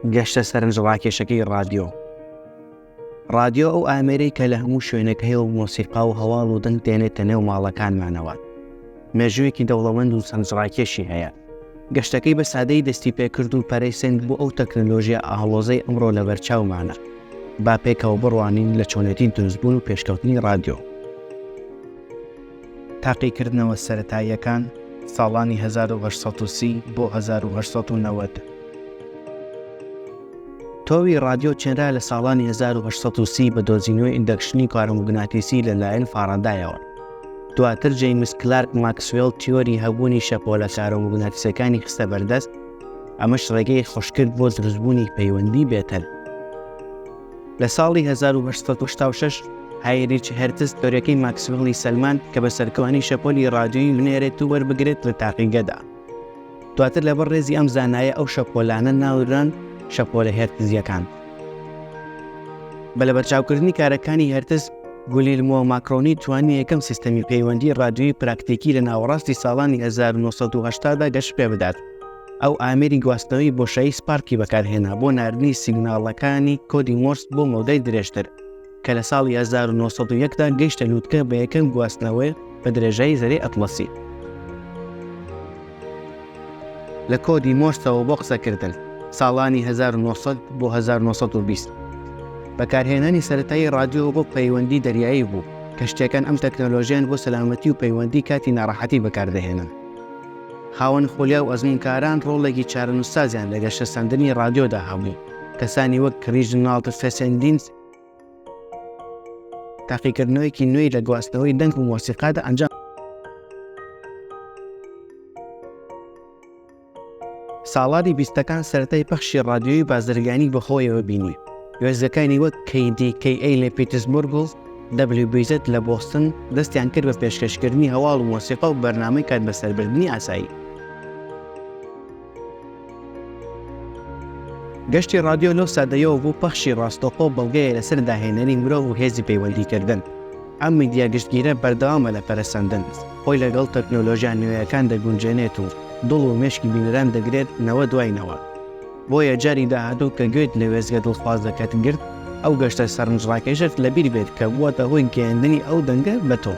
گەشتە سەرنجڕاکێشەکەی ڕادیۆ ئەو ئامێرەی کە لە هەموو شوێنێک هەیە و مۆسیقا و هەواڵ و دەنگ دێنێتە نێو ماڵەکانمانەوە. مێژوویەکی دەوڵەمەند و سەرنجڕاکێشی هەیە. گەشتەکەی بە سادەی دەستی پێکرد و پەرەی سنگ بۆ ئەو تەکنۆلۆژیا ئاهەڵۆزەی ئەمڕۆ لە بەرچاومانە. با پێکەوە بڕوانین لە چۆنێتی دروستبوون و پێشکەوتنی ڕادیۆ. تاقیکردنەوە سەرەتاییەکان ساڵانی 1830 بۆ 1890. تۆوی ڕادیۆ چێنرا لە ساڵانی 1830 بە دۆزینەوەی ئیندەکشنی کارەموگناتیسی لەلایەن فارەندایەوە. دواتر جەیمس کلارک ماکسوێل تیۆری هەبوونی شەپۆلە کارەموگناتیسەکانی خستە بەردەست، ئەمەش ڕێگەی خۆشکرد بۆ دروستبوونی پەیوەندی بێتەر. لە ساڵی 1886 هایریچ هێرتز تۆریەکەی ماکسوێلی سەلمان کە بە سەرکەوانی شەپۆلی ڕادیۆیی بنێرێت و وەربگرێت لە تاقیگەدا. دواتر لەبەر ڕێزی ئەم زانایە ئەو شەپۆلانە ناودران شەپۆلە هێرتزیەکان. بە لەبەرچاوکردنی کارەکانی هێرتز، گولیلمۆ ماکرۆنی توانی یەکەم سیستەمی پەیوەندی ڕادیۆیی پراکتیکی لە ناوەڕاستی ساڵانی 1980دا گەشت پێ بدات. ئەو ئامێری گواستنەوەی بۆشایی سپارکی بەکارهێنا بۆ ناردنی سیگناڵەکانی کۆدی مۆرس بۆ مەودای درێژتر، کە لە ساڵی 1901دا گەیشتە لووتکە بە یەکەم گواستنەوەی بە درێژایی زەرەی ئەتڵەسی. لە کۆدی مۆرسەوە بۆ قسەکردن ساڵانی 1900 بۆ 1920. بەکارهێنانی سەرەتایی ڕادیۆ بۆ پەیوەندی دەریایی بوو کە شتێکان ئەم تەکنۆلۆژیان بۆ سەلامەتی و پەیوەندی کاتی ناڕەحەتی بەکاردەهێنن. خاوەن خولیا و ئەزمونکاران ڕۆڵێکی چارەنووسازیان لە گەشتە سەندنی ڕادیۆدا هەبوو. کەسانی وەک ریژنالد فەسەندینس تاقیکردنەوەیکی نوێی لە گواستنەوەی دەنگ و مۆسیقادا ئەنجام. ساڵانی 20ەکان سەرەتای پەخشی ڕادیۆیی بازرگانی بەخۆیەوە بینی. وێزەکانی وەک KDKA لە پیتسبورگ و WBZ لە بۆستن دەستیان کرد بە پێشکەشکردنی هەواڵ و مۆسیقا و بەرنامەی کات بەسەربردنی ئاسایی. گەشتی ڕادیۆ لەو سادەیەوە بوو پەخشی ڕاستەوخۆ بەڵگەیە لەسەر داهێنەری مرۆڤ و هێزی پەیوەندیکردن. ئەم میدیا گشتگیرە بەردەوامە لە پەرەسەندن، خۆی لەگەڵ تەکنۆلۆژیا نوێیەکان دەگونجێنێت و دڵ و مێشکی بینەران دەگرێت نەوە دوایینەوە. بۆیە جاری داهاتوو کە گوێت لە وێزگە دڵخواز دەکات گرت، ئەو گەشتە سەرنجڕاکێشت لەبیر بێت کە بووەتە هۆی گەیاندنی ئەو دەنگە بە تۆ.